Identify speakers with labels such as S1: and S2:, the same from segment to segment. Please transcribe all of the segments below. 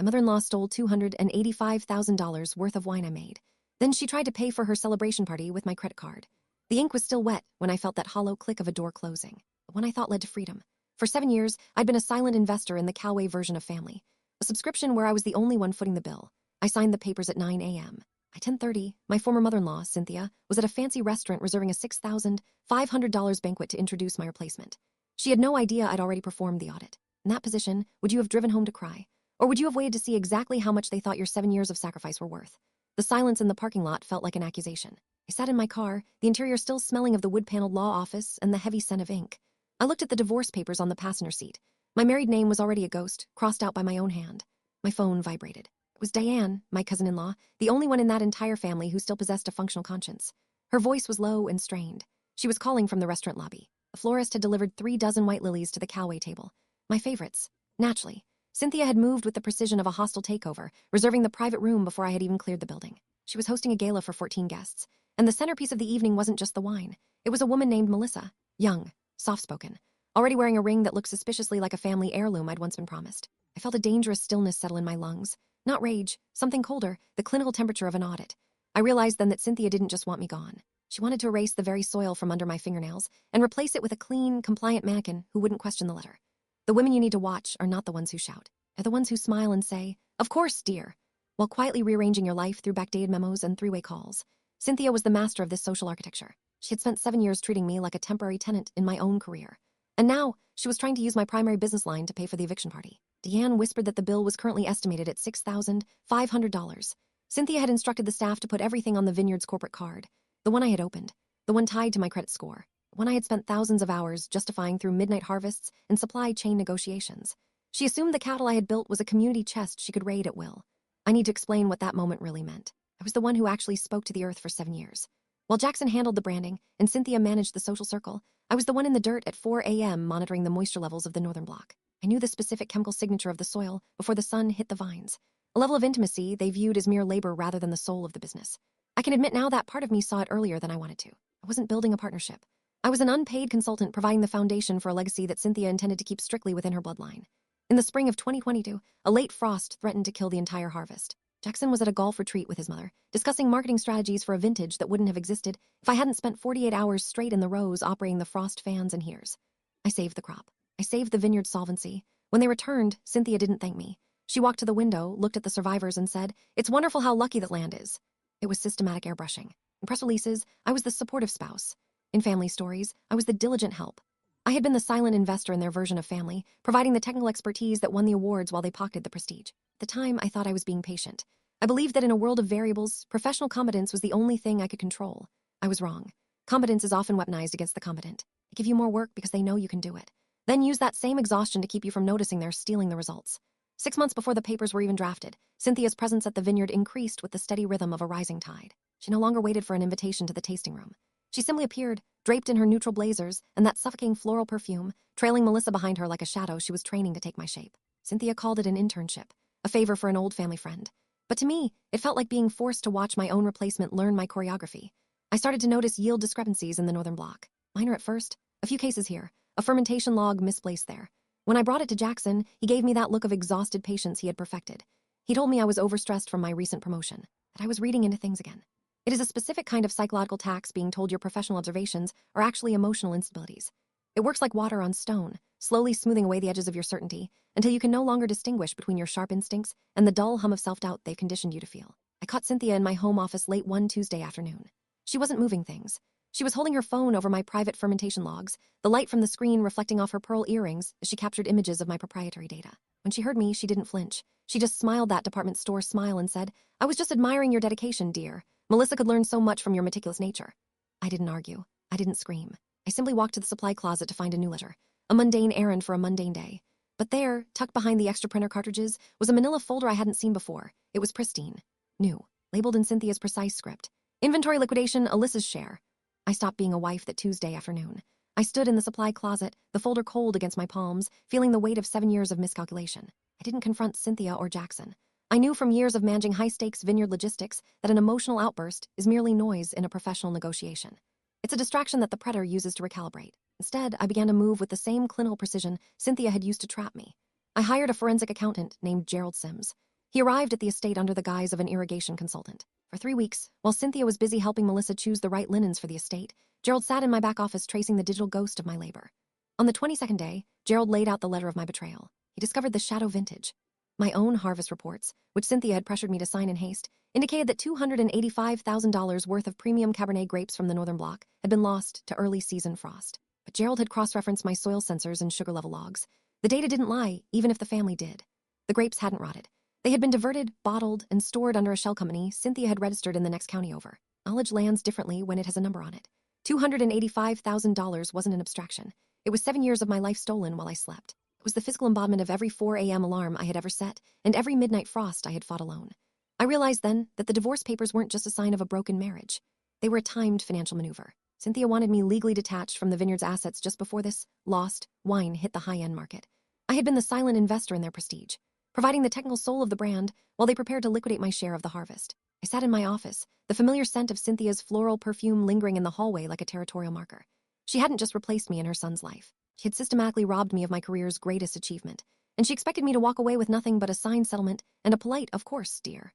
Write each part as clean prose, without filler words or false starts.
S1: My mother-in-law stole $285,000 worth of wine I made. Then she tried to pay for her celebration party with my credit card. The ink was still wet when I felt that hollow click of a door closing, the one I thought led to freedom. For 7 years, I'd been a silent investor in the Coway version of family, a subscription where I was the only one footing the bill. I signed the papers at 9 a.m. By 10:30, my former mother-in-law, Cynthia, was at a fancy restaurant reserving a $6,500 banquet to introduce my replacement. She had no idea I'd already performed the audit. In that position, would you have driven home to cry? Or would you have waited to see exactly how much they thought your 7 years of sacrifice were worth? The silence in the parking lot felt like an accusation. I sat in my car, the interior still smelling of the wood-paneled law office and the heavy scent of ink. I looked at the divorce papers on the passenger seat. My married name was already a ghost, crossed out by my own hand. My phone vibrated. It was Diane, my cousin-in-law, the only one in that entire family who still possessed a functional conscience. Her voice was low and strained. She was calling from the restaurant lobby. A florist had delivered 3 dozen white lilies to the Coway table. My favorites. Naturally. Cynthia had moved with the precision of a hostile takeover, reserving the private room before I had even cleared the building. She was hosting a gala for 14 guests, and the centerpiece of the evening wasn't just the wine. It was a woman named Melissa, young, soft-spoken, already wearing a ring that looked suspiciously like a family heirloom I'd once been promised. I felt a dangerous stillness settle in my lungs. Not rage, something colder, the clinical temperature of an audit. I realized then that Cynthia didn't just want me gone. She wanted to erase the very soil from under my fingernails and replace it with a clean, compliant mannequin who wouldn't question the letter. The women you need to watch are not the ones who shout. They're the ones who smile and say, "Of course, dear," while quietly rearranging your life through backdated memos and three-way calls. Cynthia was the master of this social architecture. She had spent 7 years treating me like a temporary tenant in my own career. And now, she was trying to use my primary business line to pay for the eviction party. Deanne whispered that the bill was currently estimated at $6,500. Cynthia had instructed the staff to put everything on the Vineyard's corporate card, the one I had opened, the one tied to my credit score, the one I had spent thousands of hours justifying through midnight harvests and supply chain negotiations. She assumed the cattle I had built was a community chest she could raid at will. I need to explain what that moment really meant. I was the one who actually spoke to the earth for 7 years. While Jackson handled the branding and Cynthia managed the social circle, I was the one in the dirt at 4 a.m. monitoring the moisture levels of the northern block. I knew the specific chemical signature of the soil before the sun hit the vines, a level of intimacy they viewed as mere labor rather than the soul of the business. I can admit now that part of me saw it earlier than I wanted to. I wasn't building a partnership. I was an unpaid consultant providing the foundation for a legacy that Cynthia intended to keep strictly within her bloodline. In the spring of 2022, a late frost threatened to kill the entire harvest. Jackson was at a golf retreat with his mother, discussing marketing strategies for a vintage that wouldn't have existed if I hadn't spent 48 hours straight in the rows operating the frost fans and heaters. I saved the crop. I saved the vineyard's solvency. When they returned, Cynthia didn't thank me. She walked to the window, looked at the survivors, and said, "It's wonderful how lucky that land is." It was systematic airbrushing. In press releases, I was the supportive spouse. In family stories, I was the diligent help. I had been the silent investor in their version of family, providing the technical expertise that won the awards while they pocketed the prestige. At the time, I thought I was being patient. I believed that in a world of variables, professional competence was the only thing I could control. I was wrong. Competence is often weaponized against the competent. They give you more work because they know you can do it. Then use that same exhaustion to keep you from noticing they're stealing the results. 6 months before the papers were even drafted, Cynthia's presence at the vineyard increased with the steady rhythm of a rising tide. She no longer waited for an invitation to the tasting room. She simply appeared, draped in her neutral blazers and that suffocating floral perfume, trailing Melissa behind her like a shadow she was training to take my shape. Cynthia called it an internship, a favor for an old family friend. But to me, it felt like being forced to watch my own replacement learn my choreography. I started to notice yield discrepancies in the northern block. Minor at first, a few cases here, a fermentation log misplaced there. When I brought it to Jackson, he gave me that look of exhausted patience he had perfected. He told me I was overstressed from my recent promotion, that I was reading into things again. It is a specific kind of psychological tax being told your professional observations are actually emotional instabilities. It works like water on stone, slowly smoothing away the edges of your certainty until you can no longer distinguish between your sharp instincts and the dull hum of self-doubt they've conditioned you to feel. I caught Cynthia in my home office late one Tuesday afternoon. She wasn't moving things. She was holding her phone over my private fermentation logs, the light from the screen reflecting off her pearl earrings as she captured images of my proprietary data. When she heard me, she didn't flinch. She just smiled that department store smile and said, "I was just admiring your dedication, dear. Melissa could learn so much from your meticulous nature." I didn't argue. I didn't scream. I simply walked to the supply closet to find a new ledger, a mundane errand for a mundane day. But there, tucked behind the extra printer cartridges, was a manila folder I hadn't seen before. It was pristine, new, labeled in Cynthia's precise script. Inventory liquidation, Alyssa's share. I stopped being a wife that Tuesday afternoon. I stood in the supply closet, the folder cold against my palms, feeling the weight of 7 years of miscalculation. I didn't confront Cynthia or Jackson. I knew from years of managing high-stakes vineyard logistics that an emotional outburst is merely noise in a professional negotiation. It's a distraction that the predator uses to recalibrate. Instead, I began to move with the same clinical precision Cynthia had used to trap me. I hired a forensic accountant named Gerald Sims. He arrived at the estate under the guise of an irrigation consultant. For 3 weeks, while Cynthia was busy helping Melissa choose the right linens for the estate, Gerald sat in my back office tracing the digital ghost of my labor. On the 22nd day, Gerald laid out the letter of my betrayal. He discovered the shadow vintage. My own harvest reports, which Cynthia had pressured me to sign in haste, indicated that $285,000 worth of premium Cabernet grapes from the Northern Block had been lost to early season frost. But Gerald had cross-referenced my soil sensors and sugar level logs. The data didn't lie, even if the family did. The grapes hadn't rotted. They had been diverted, bottled, and stored under a shell company Cynthia had registered in the next county over. Knowledge lands differently when it has a number on it. $285,000 wasn't an abstraction. It was 7 years of my life stolen while I slept. It was the physical embodiment of every 4 a.m. alarm I had ever set and every midnight frost I had fought alone. I realized then that the divorce papers weren't just a sign of a broken marriage. They were a timed financial maneuver. Cynthia wanted me legally detached from the vineyard's assets just before this lost wine hit the high-end market. I had been the silent investor in their prestige, providing the technical soul of the brand while they prepared to liquidate my share of the harvest. I sat in my office, the familiar scent of Cynthia's floral perfume lingering in the hallway like a territorial marker. She hadn't just replaced me in her son's life. She had systematically robbed me of my career's greatest achievement, and she expected me to walk away with nothing but a signed settlement and a polite, "Of course, dear."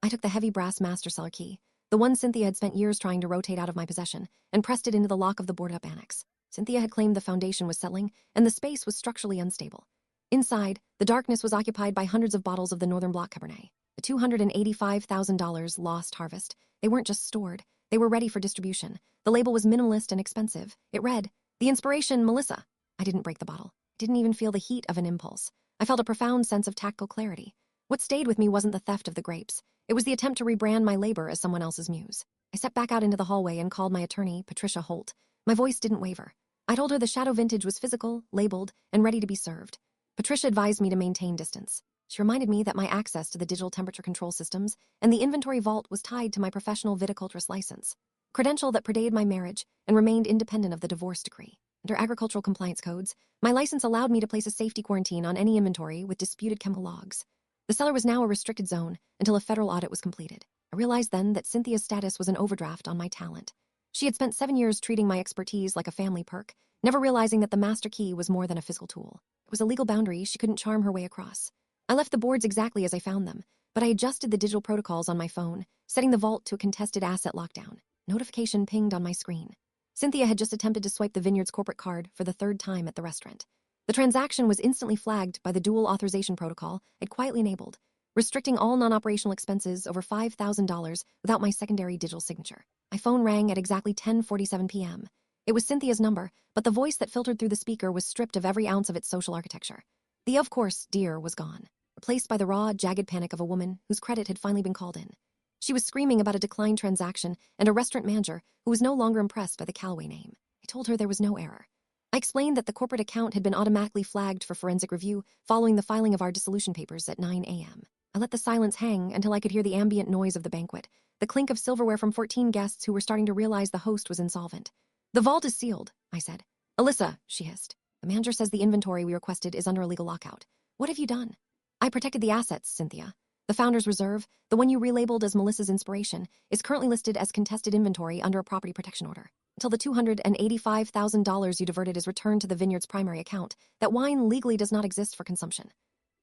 S1: I took the heavy brass master cellar key, the one Cynthia had spent years trying to rotate out of my possession, and pressed it into the lock of the boarded-up annex. Cynthia had claimed the foundation was settling, and the space was structurally unstable. Inside, the darkness was occupied by hundreds of bottles of the Northern Block Cabernet. The $285,000 lost harvest. They weren't just stored. They were ready for distribution. The label was minimalist and expensive. It read, "The inspiration, Melissa." I didn't break the bottle. I didn't even feel the heat of an impulse. I felt a profound sense of tactile clarity. What stayed with me wasn't the theft of the grapes. It was the attempt to rebrand my labor as someone else's muse. I stepped back out into the hallway and called my attorney, Patricia Holt. My voice didn't waver. I told her the shadow vintage was physical, labeled, and ready to be served. Patricia advised me to maintain distance. She reminded me that my access to the digital temperature control systems and the inventory vault was tied to my professional viticulturist license, a credential that predated my marriage and remained independent of the divorce decree. Under agricultural compliance codes, my license allowed me to place a safety quarantine on any inventory with disputed chemical logs. The cellar was now a restricted zone until a federal audit was completed. I realized then that Cynthia's status was an overdraft on my talent. She had spent 7 years treating my expertise like a family perk, never realizing that the master key was more than a physical tool. It was a legal boundary she couldn't charm her way across. I left the boards exactly as I found them, but I adjusted the digital protocols on my phone, setting the vault to a contested asset lockdown. Notification pinged on my screen. Cynthia had just attempted to swipe the vineyard's corporate card for the 3rd time at the restaurant. The transaction was instantly flagged by the dual authorization protocol I'd quietly enabled, restricting all non-operational expenses over $5,000 without my secondary digital signature. My phone rang at exactly 10:47 p.m. It was Cynthia's number, but the voice that filtered through the speaker was stripped of every ounce of its social architecture. The "of course, dear" was gone, replaced by the raw, jagged panic of a woman whose credit had finally been called in. She was screaming about a declined transaction and a restaurant manager who was no longer impressed by the Callaway name. I told her there was no error. I explained that the corporate account had been automatically flagged for forensic review following the filing of our dissolution papers at 9 a.m. I let the silence hang until I could hear the ambient noise of the banquet, the clink of silverware from 14 guests who were starting to realize the host was insolvent. "The vault is sealed," I said. "Alyssa," she hissed. "The manager says the inventory we requested is under a legal lockout. What have you done?" "I protected the assets, Cynthia. The Founder's Reserve, the one you relabeled as Melissa's Inspiration, is currently listed as contested inventory under a property protection order. Until the $285,000 you diverted is returned to the vineyard's primary account, that wine legally does not exist for consumption."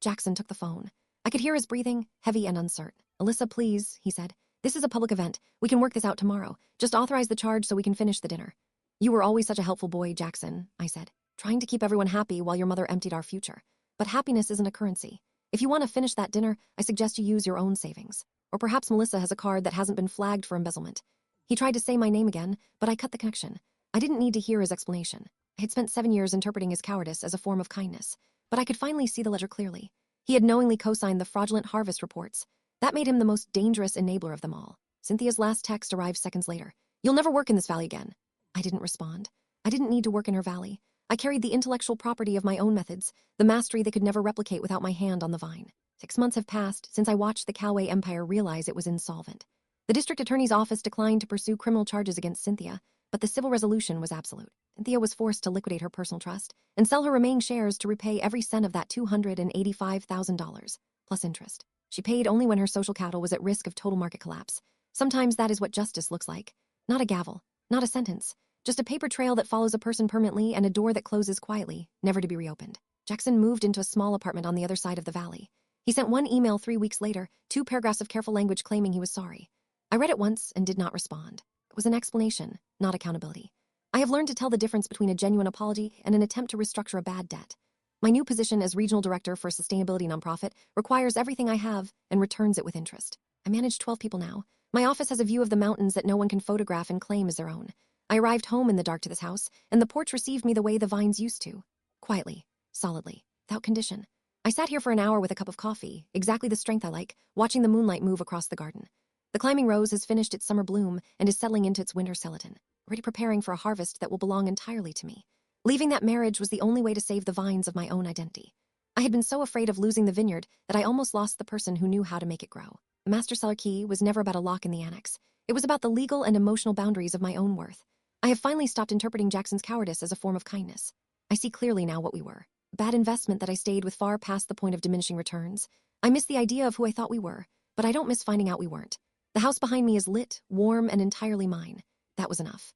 S1: Jackson took the phone. I could hear his breathing, heavy and uncertain. "Alyssa, please," he said. "This is a public event. We can work this out tomorrow. Just authorize the charge so we can finish the dinner." "You were always such a helpful boy, Jackson," I said, "trying to keep everyone happy while your mother emptied our future. But happiness isn't a currency. If you want to finish that dinner, I suggest you use your own savings. Or perhaps Melissa has a card that hasn't been flagged for embezzlement." He tried to say my name again, but I cut the connection. I didn't need to hear his explanation. I had spent 7 years interpreting his cowardice as a form of kindness, but I could finally see the ledger clearly. He had knowingly co-signed the fraudulent harvest reports. That made him the most dangerous enabler of them all. Cynthia's last text arrived seconds later. "You'll never work in this valley again." I didn't respond. I didn't need to work in her valley. I carried the intellectual property of my own methods, the mastery they could never replicate without my hand on the vine. 6 months have passed since I watched the Callaway empire realize it was insolvent. The district attorney's office declined to pursue criminal charges against Cynthia, but the civil resolution was absolute. Cynthia was forced to liquidate her personal trust and sell her remaining shares to repay every cent of that $285,000, plus interest. She paid only when her social capital was at risk of total market collapse. Sometimes that is what justice looks like. Not a gavel, not a sentence, just a paper trail that follows a person permanently and a door that closes quietly, never to be reopened. Jackson moved into a small apartment on the other side of the valley. He sent one email 3 weeks later, 2 paragraphs of careful language claiming he was sorry. I read it once and did not respond. It was an explanation, not accountability. I have learned to tell the difference between a genuine apology and an attempt to restructure a bad debt. My new position as regional director for a sustainability nonprofit requires everything I have and returns it with interest. I manage 12 people now. My office has a view of the mountains that no one can photograph and claim as their own. I arrived home in the dark to this house, and the porch received me the way the vines used to. Quietly, solidly, without condition. I sat here for an hour with a cup of coffee, exactly the strength I like, watching the moonlight move across the garden. The climbing rose has finished its summer bloom and is settling into its winter skeleton, already preparing for a harvest that will belong entirely to me. Leaving that marriage was the only way to save the vines of my own identity. I had been so afraid of losing the vineyard that I almost lost the person who knew how to make it grow. The master cellar key was never about a lock in the annex. It was about the legal and emotional boundaries of my own worth. I have finally stopped interpreting Jackson's cowardice as a form of kindness. I see clearly now what we were. A bad investment that I stayed with far past the point of diminishing returns. I miss the idea of who I thought we were, but I don't miss finding out we weren't. The house behind me is lit, warm, and entirely mine. That was enough.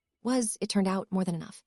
S1: It turned out, more than enough.